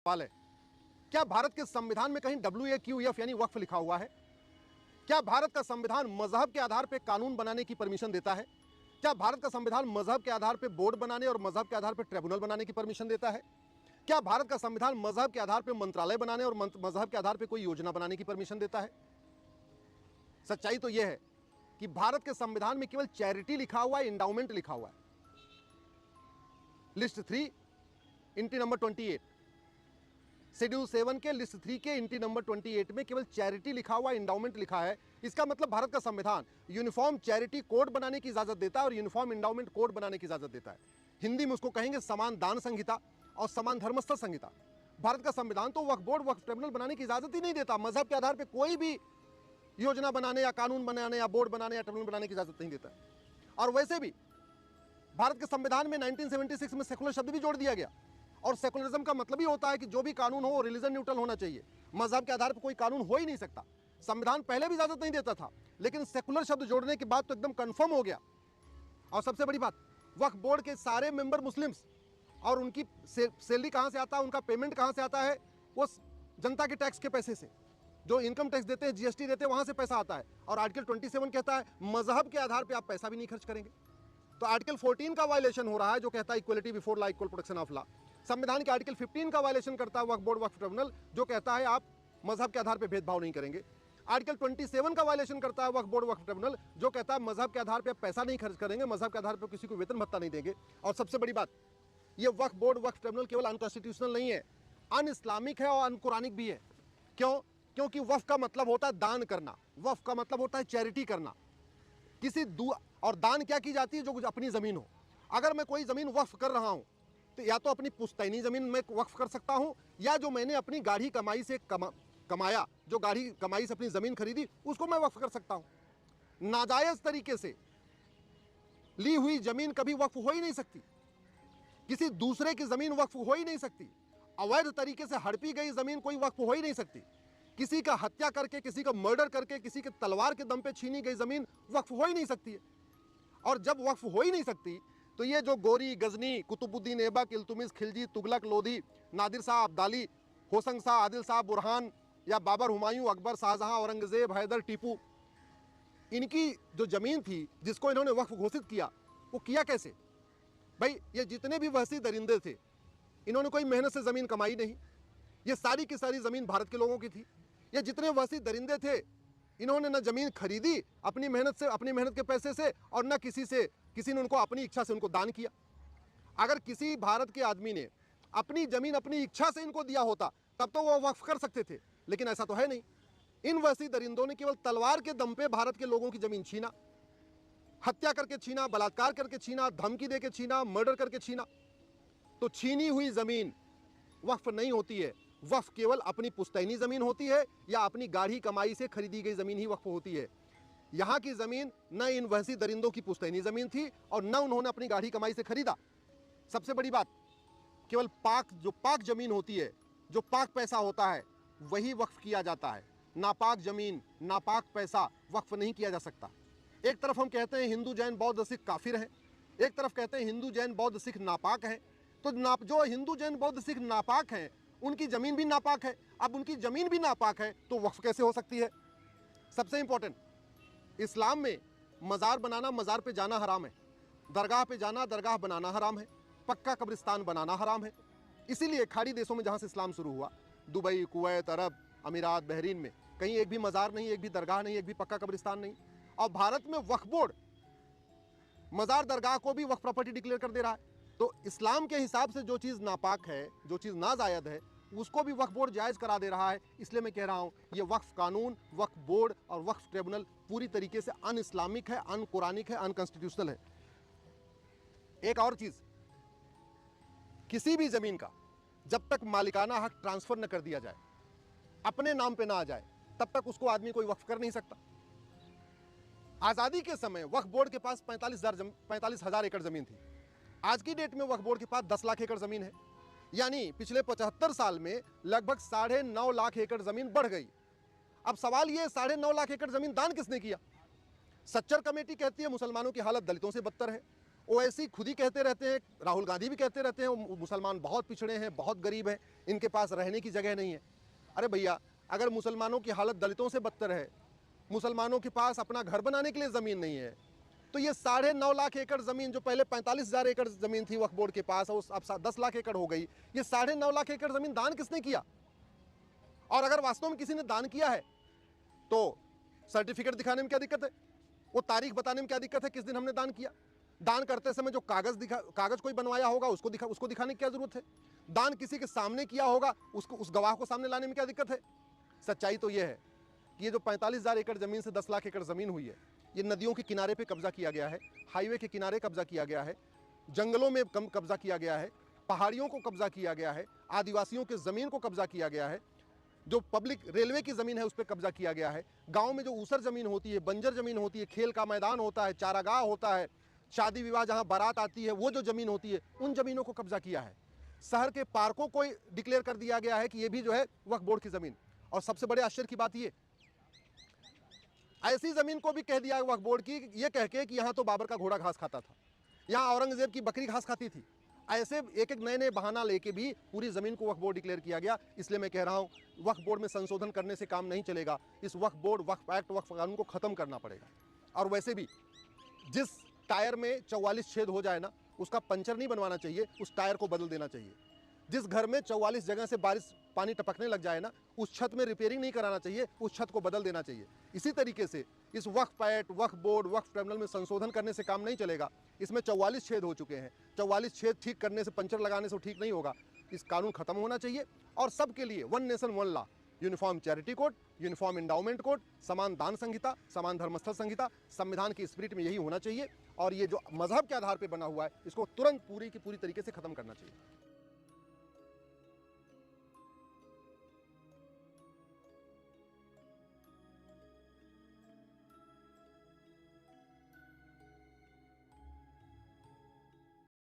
सवाल है, क्या भारत के संविधान में कहीं WAQF यानी वक्फ लिखा हुआ है? क्या भारत का संविधान मजहब के आधार पर कानून बनाने की परमिशन देता है? क्या भारत का संविधान मजहब के आधार पर बोर्ड बनाने और मजहब के आधार पर ट्रिब्यूनल बनाने की परमिशन देता है? क्या भारत का संविधान मजहब के आधार पर मंत्रालय बनाने और मजहब के आधार पर कोई योजना बनाने की परमिशन देता है? सच्चाई तो यह है कि भारत के संविधान में केवल चैरिटी लिखा हुआ है, इंडाउमेंट लिखा हुआ है। लिस्ट 3 इंटी नंबर 28, शेड्यूल 7 के लिस्ट 3 के इंटी नंबर 28 में केवल चैरिटी लिखा हुआ, इंडाउमेंट लिखा है। इसका मतलब भारत का संविधान यूनिफॉर्म चैरिटी कोड बनाने की इजाजत देता है और यूनिफॉर्म इंडाउमेंट कोड बनाने की इजाजत देता है। हिंदी में उसको कहेंगे समान दान संहिता और समान धर्मस्थल संहिता। भारत का संविधान तो वक्फ बोर्ड, वक्फ ट्रिब्यूनल बनाने की इजाजत ही नहीं देता। मजहब के आधार पर कोई भी योजना बनाने या कानून बनाने या बोर्ड बनाने या ट्रिब्यूनल बनाने की इजाजत नहीं देता। और वैसे भी भारत के संविधान में 1976 में सेकुलर शब्द भी जोड़ दिया गया, और सेकुलरिज्म का मतलब ही होता है कि जो भी कानून हो वो रिलीजन न्यूट्रल होना चाहिए। मजहब के आधार पर कोई कानून हो ही नहीं सकता। संविधान पहले भी इजाजत नहीं देता था, लेकिन सेकुलर शब्द जोड़ने के बाद तो एकदम कंफर्म हो गया। और सबसे बड़ी बात, वक्फ बोर्ड के सारे मेंबर मुस्लिम्स, और उनकी सैलरी कहां से आता है, उनका पेमेंट कहां से आता है, वो जनता के टैक्स के पैसे से, जो इनकम टैक्स देते हैं, GST देते हैं, वहां से पैसा आता है। और आर्टिकल 27 कहता है मजहब के आधार पर आप पैसा भी नहीं खर्च करेंगे। तो आर्टिकल 14 का वायलेशन हो रहा है, जो कहता है equality before law, equal protection of law. संविधान के आर्टिकल 15 का वायलेशन करता है वक्फ बोर्ड, वक्फ ट्रिब्यूनल, जो कहता है आप मजहब के आधार पर भेदभाव नहीं करेंगे। आर्टिकल 27 का वायलेशन करता है वक्फ बोर्ड, वक्फ ट्रिब्यूनल, जो कहता है मजहब के आधार पर आप पैसा नहीं खर्च करेंगे, मजहब के आधार पर किसी को वेतन भत्ता नहीं देंगे। और सबसे बड़ी बात, ये वक्फ बोर्ड, वक्फ ट्रिब्यूनल केवल अनकॉन्स्टिट्यूशनल नहीं है, अन इस्लामिक है और अनकुरानिक भी है। क्यों? क्योंकि वक्फ का मतलब होता है दान करना, वक्फ का मतलब होता है चैरिटी करना। और दान क्या की जाती है? जो कुछ अपनी जमीन हो। अगर मैं कोई जमीन वक्फ कर रहा हूं, तो या तो अपनी पुश्तैनी जमीन में वक्फ कर सकता हूं, या जो मैंने अपनी गाढ़ी कमाई से कमाया, जो गाढ़ी कमाई से अपनी जमीन खरीदी, उसको मैं वक्फ कर सकता हूं। नाजायज तरीके से ली हुई जमीन कभी वक्फ हो ही नहीं सकती, किसी दूसरे की जमीन वक्फ हो ही नहीं सकती। अवैध तरीके से हड़पी गई जमीन कोई वक्फ हो ही नहीं सकती। किसी का हत्या करके, किसी का मर्डर करके, किसी के तलवार के दम पे छीनी गई जमीन वक्फ हो ही नहीं सकती है। और जब वक्फ हो ही नहीं सकती, तो ये जो गोरी, गजनी, कुतुबुद्दीन ऐबक, इल्तुमिश, खिलजी, तुगलक, लोधी, नादिर शाह अब्दाली, होशंग शाह, आदिल शाह बुरहान, या बाबर, हुमायूं, अकबर, शाहजहां, औरंगजेब, हैदर, टीपू, इनकी जो जमीन थी जिसको इन्होंने वक्फ घोषित किया, वो किया कैसे? भाई, ये जितने भी वहशी दरिंदे थे, इन्होंने कोई मेहनत से जमीन कमाई नहीं। ये सारी की सारी जमीन भारत के लोगों की थी। ये जितने वहशी दरिंदे थे, इन्होंने न जमीन खरीदी अपनी मेहनत से, अपनी मेहनत के पैसे से, और न किसी ने उनको अपनी इच्छा से उनको दान किया। अगर किसी भारत के आदमी ने अपनी जमीन अपनी इच्छा से इनको दिया होता, तब तो वो वक्फ कर सकते थे, लेकिन ऐसा तो है नहीं। इन वहशी दरिंदों ने केवल तलवार के दम पे भारत के लोगों की जमीन छीना, हत्या करके छीना, बलात्कार करके छीना, धमकी देके छीना, मर्डर करके छीना। तो छीनी हुई जमीन वक्फ नहीं होती है। वक्फ केवल अपनी पुश्तैनी जमीन होती है, या अपनी गाढ़ी कमाई से खरीदी गई जमीन ही वक्फ होती है। यहां की जमीन न इन वहशी दरिंदों की पुश्तैनी जमीन थी, और न उन्होंने अपनी गाढ़ी कमाई से खरीदा। सबसे बड़ी बात, केवल जो पाक जमीन होती है, जो पाक पैसा होता है, वही वक्फ किया जाता है। नापाक जमीन, नापाक पैसा वक्फ नहीं किया जा सकता। एक तरफ हम कहते हैं हिंदू, जैन, बौद्ध, सिख काफिर हैं, एक तरफ कहते हैं हिंदू, जैन, बौद्ध, सिख नापाक हैं। तो जो हिंदू, जैन, बौद्ध, सिख नापाक हैं, उनकी जमीन भी नापाक है। अब उनकी जमीन भी नापाक है, तो वक्फ कैसे हो सकती है? सबसे इंपॉर्टेंट, इस्लाम में मज़ार बनाना, मज़ार पे जाना हराम है। दरगाह पे जाना, दरगाह बनाना हराम है। पक्का कब्रिस्तान बनाना हराम है। इसीलिए खाड़ी देशों में जहाँ से इस्लाम शुरू हुआ, दुबई, कुवैत, अरब अमीरात, बहरीन में कहीं एक भी मज़ार नहीं, एक भी दरगाह नहीं, एक भी पक्का कब्रिस्तान नहीं। और भारत में वक्फ बोर्ड मज़ार, दरगाह को भी वक्फ प्रॉपर्टी डिक्लेयर कर दे रहा है। तो इस्लाम के हिसाब से जो चीज़ नापाक है, जो चीज़ नाजायद है, उसको भी वक्फ बोर्ड जायज़ करा दे रहा है। इसलिए मैं कह रहा हूँ, ये वक्फ कानून, वक्फ बोर्ड और वक्फ ट्रिब्यूनल पूरी तरीके से अन इस्लामिक है, अन कुरानिक है, अनकॉन्स्टिट्यूशनल है। एक और चीज़, किसी भी ज़मीन का जब तक मालिकाना हक ट्रांसफ़र न कर दिया जाए, अपने नाम पे ना आ जाए, तब तक उसको आदमी कोई वक्फ कर नहीं सकता। आज़ादी के समय वक्फ बोर्ड के पास 45,000 एकड़ ज़मीन थी। आज की डेट में वक्फ बोर्ड के पास 10 लाख एकड़ ज़मीन है। यानी पिछले 75 साल में लगभग 9.5 लाख एकड़ ज़मीन बढ़ गई। अब सवाल ये, 9.5 लाख एकड़ ज़मीन दान किसने किया? सच्चर कमेटी कहती है मुसलमानों की हालत दलितों से बदतर है। ओवैसी खुद ही कहते रहते हैं, राहुल गांधी भी कहते रहते हैं मुसलमान बहुत पिछड़े हैं, बहुत गरीब हैं, इनके पास रहने की जगह नहीं है। अरे भैया, अगर मुसलमानों की हालत दलितों से बदतर है, मुसलमानों के पास अपना घर बनाने के लिए ज़मीन नहीं है, तो ये 9.5 लाख एकड़ ज़मीन जो पहले 45,000 एकड़ ज़मीन थी वक्फ बोर्ड के पास, और अब 10 लाख एकड़ हो गई, ये 9.5 लाख एकड़ ज़मीन दान किसने किया? और अगर वास्तव में किसी ने दान किया है तो सर्टिफिकेट दिखाने में क्या दिक्कत है? वो तारीख बताने में क्या दिक्कत है किस दिन हमने दान किया? दान करते समय जो कागज कोई बनवाया होगा उसको दिखाने की क्या जरूरत है? दान किसी के सामने किया होगा, उसको उस गवाह को सामने लाने में क्या दिक्कत है? सच्चाई तो ये है कि ये जो 45,000 एकड़ जमीन से 10 लाख एकड़ जमीन हुई है, ये नदियों के किनारे पे कब्जा किया गया है, हाईवे के किनारे कब्जा किया गया है, जंगलों में कब्जा किया गया है, पहाड़ियों को कब्जा किया गया है, आदिवासियों की जमीन को कब्जा किया गया है, जो पब्लिक रेलवे की ज़मीन है उस पर कब्जा किया गया है। गांव में जो ऊसर ज़मीन होती है, बंजर ज़मीन होती है, खेल का मैदान होता है, चारागाह होता है, शादी विवाह जहां बारात आती है, वो जो ज़मीन होती है, उन ज़मीनों को कब्जा किया है। शहर के पार्कों को डिक्लेयर कर दिया गया है कि ये भी जो है वक्फ बोर्ड की ज़मीन। और सबसे बड़े आश्चर्य की बात ये, ऐसी ज़मीन को भी कह दिया वक्फ बोर्ड की, ये कह के कि यहाँ तो बाबर का घोड़ा घास खाता था, यहाँ औरंगजेब की बकरी घास खाती थी। ऐसे एक एक नए नए बहाना लेके भी पूरी ज़मीन को वक्फ बोर्ड डिक्लेयर किया गया। इसलिए मैं कह रहा हूँ, वक्फ बोर्ड में संशोधन करने से काम नहीं चलेगा। इस वक्फ बोर्ड, वक्फ एक्ट, वक्फ कानून को ख़त्म करना पड़ेगा। और वैसे भी जिस टायर में 44 छेद हो जाए ना, उसका पंचर नहीं बनवाना चाहिए, उस टायर को बदल देना चाहिए। जिस घर में 44 जगह से बारिश पानी टपकने लग जाए ना, उस छत में रिपेयरिंग नहीं कराना चाहिए, उस छत को बदल देना चाहिए। इसी तरीके से इस वक्फ एक्ट, वक्फ बोर्ड, वक्फ ट्रिब्यूनल में संशोधन करने से काम नहीं चलेगा। इसमें 44 छेद हो चुके हैं, 44 छेद ठीक करने से, पंचर लगाने से ठीक नहीं होगा। इस कानून खत्म होना चाहिए और सबके लिए one nation one law, uniform charity code, uniform endowment code, समान दान संहिता, समान धर्मस्थल संहिता, संविधान की स्पिरिट में यही होना चाहिए। और ये जो मजहब के आधार पर बना हुआ है, इसको तुरंत पूरी की पूरी तरीके से खत्म करना चाहिए।